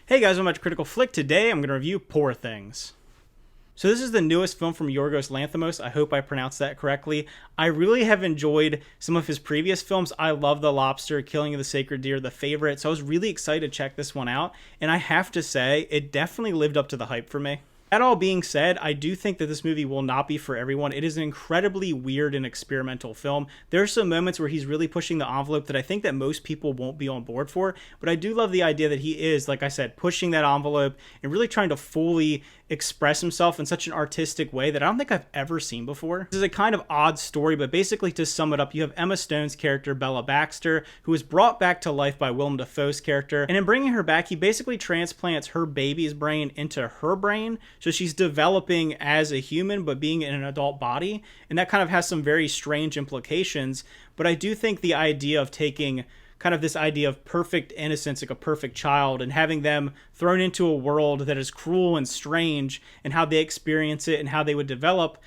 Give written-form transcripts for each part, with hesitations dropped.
Hey guys, welcome back to Critical Flick. Today I'm going to review Poor Things. So this is the newest film from Yorgos Lanthimos. I hope I pronounced that correctly. I really have enjoyed some of his previous films. I love The Lobster, Killing of the Sacred Deer, The Favorite. So I was really excited to check this one out. And I have to say, it definitely lived up to the hype for me. That all being said, I do think that this movie will not be for everyone. It is an incredibly weird and experimental film. There are some moments where he's really pushing the envelope that I think that most people won't be on board for, but I do love the idea that he is, like I said, pushing that envelope and really trying to fully express himself in such an artistic way that I don't think I've ever seen before. This is a kind of odd story, but basically to sum it up, you have Emma Stone's character, Bella Baxter, who is brought back to life by Willem Dafoe's character, and in bringing her back, he basically transplants her baby's brain into her brain, so she's developing as a human, but being in an adult body, and that kind of has some very strange implications, but I do think the idea of taking kind of this idea of perfect innocence, like a perfect child, and having them thrown into a world that is cruel and strange, and how they experience it and how they would develop,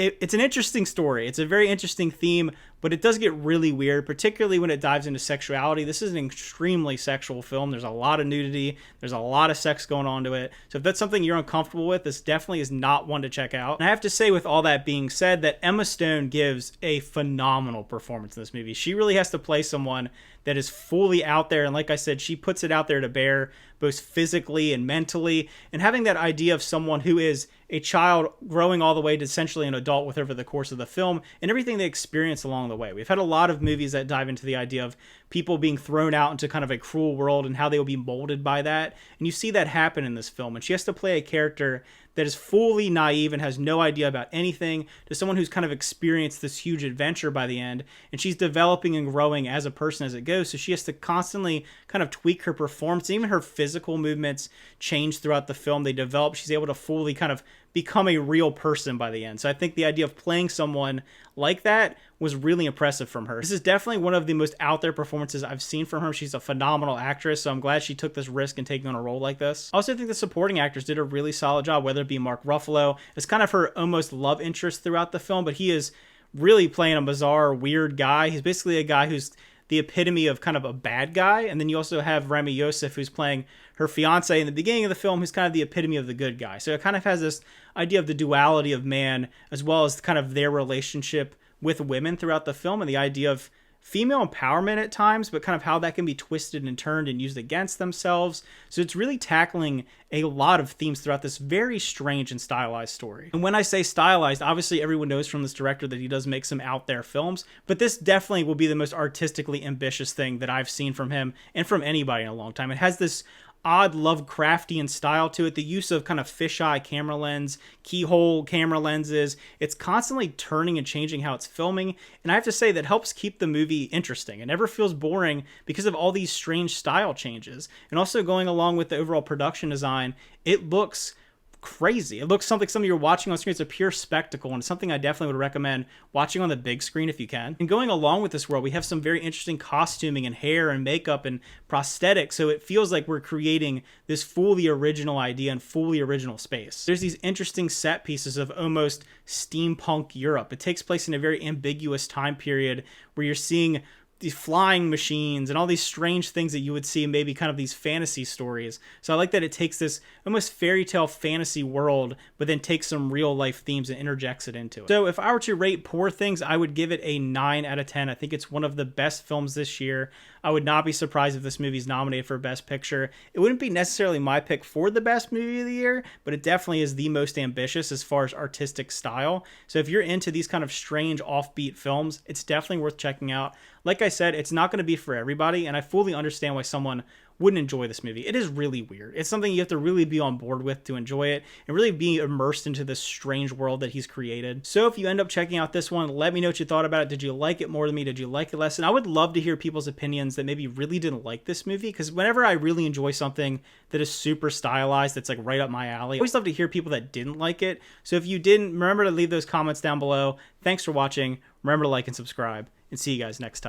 it's an interesting story. It's a very interesting theme, but it does get really weird, particularly when it dives into sexuality. This is an extremely sexual film. There's a lot of nudity. There's a lot of sex going on to it. So if that's something you're uncomfortable with, this definitely is not one to check out. And I have to say, with all that being said, that Emma Stone gives a phenomenal performance in this movie. She really has to play someone that is fully out there. And like I said, she puts it out there to bear, both physically and mentally. And having that idea of someone who is a child growing all the way to essentially an adult with over the course of the film and everything they experience along the way. We've had a lot of movies that dive into the idea of people being thrown out into kind of a cruel world and how they will be molded by that. And you see that happen in this film. And she has to play a character that is fully naive and has no idea about anything to someone who's kind of experienced this huge adventure by the end. And she's developing and growing as a person as it goes. So she has to constantly kind of tweak her performance. Even her physical movements change throughout the film. They develop. She's able to fully kind of become a real person by the end. So I think the idea of playing someone like that was really impressive from her. This is definitely one of the most out there performances I've seen from her. She's a phenomenal actress, so I'm glad she took this risk in taking on a role like this. I also think the supporting actors did a really solid job, whether it be Mark Ruffalo. It's kind of her almost love interest throughout the film, but he is really playing a bizarre, weird guy. He's basically a guy who's the epitome of kind of a bad guy. And then you also have Remy Youssef, who's playing her fiance in the beginning of the film, who's kind of the epitome of the good guy. So it kind of has this idea of the duality of man, as well as kind of their relationship with women throughout the film, and the idea of female empowerment at times, but kind of how that can be twisted and turned and used against themselves. So it's really tackling a lot of themes throughout this very strange and stylized story. And when I say stylized, obviously everyone knows from this director that he does make some out there films, but this definitely will be the most artistically ambitious thing that I've seen from him and from anybody in a long time. It has this odd Lovecraftian style to it, the use of kind of fisheye camera lens, keyhole camera lenses. It's constantly turning and changing how it's filming, and I have to say that helps keep the movie interesting. It never feels boring because of all these strange style changes. And also going along with the overall production design, it looks crazy. It looks something you're watching on screen. It's a pure spectacle, and it's something I definitely would recommend watching on the big screen if you can. And going along with this world, we have some very interesting costuming and hair and makeup and prosthetics, so it feels like we're creating this fully original idea and fully original space. There's these interesting set pieces of almost steampunk Europe. It takes place in a very ambiguous time period where you're seeing these flying machines and all these strange things that you would see in maybe kind of these fantasy stories. So I like that it takes this almost fairy tale fantasy world, but then takes some real life themes and interjects it into it. So if I were to rate Poor Things, I would give it a 9 out of 10. I think it's one of the best films this year. I would not be surprised if this movie's nominated for Best Picture. It wouldn't be necessarily my pick for the best movie of the year, but it definitely is the most ambitious as far as artistic style. So if you're into these kind of strange offbeat films, it's definitely worth checking out. Like I said, it's not going to be for everybody, and I fully understand why someone wouldn't enjoy this movie. It is really weird. It's something you have to really be on board with to enjoy it and really be immersed into this strange world that he's created. So if you end up checking out this one, let me know what you thought about it. Did you like it more than me? Did you like it less? And I would love to hear people's opinions that maybe really didn't like this movie, because whenever I really enjoy something that is super stylized, that's like right up my alley, I always love to hear people that didn't like it. So if you didn't, remember to leave those comments down below. Thanks for watching. Remember to like and subscribe, and see you guys next time.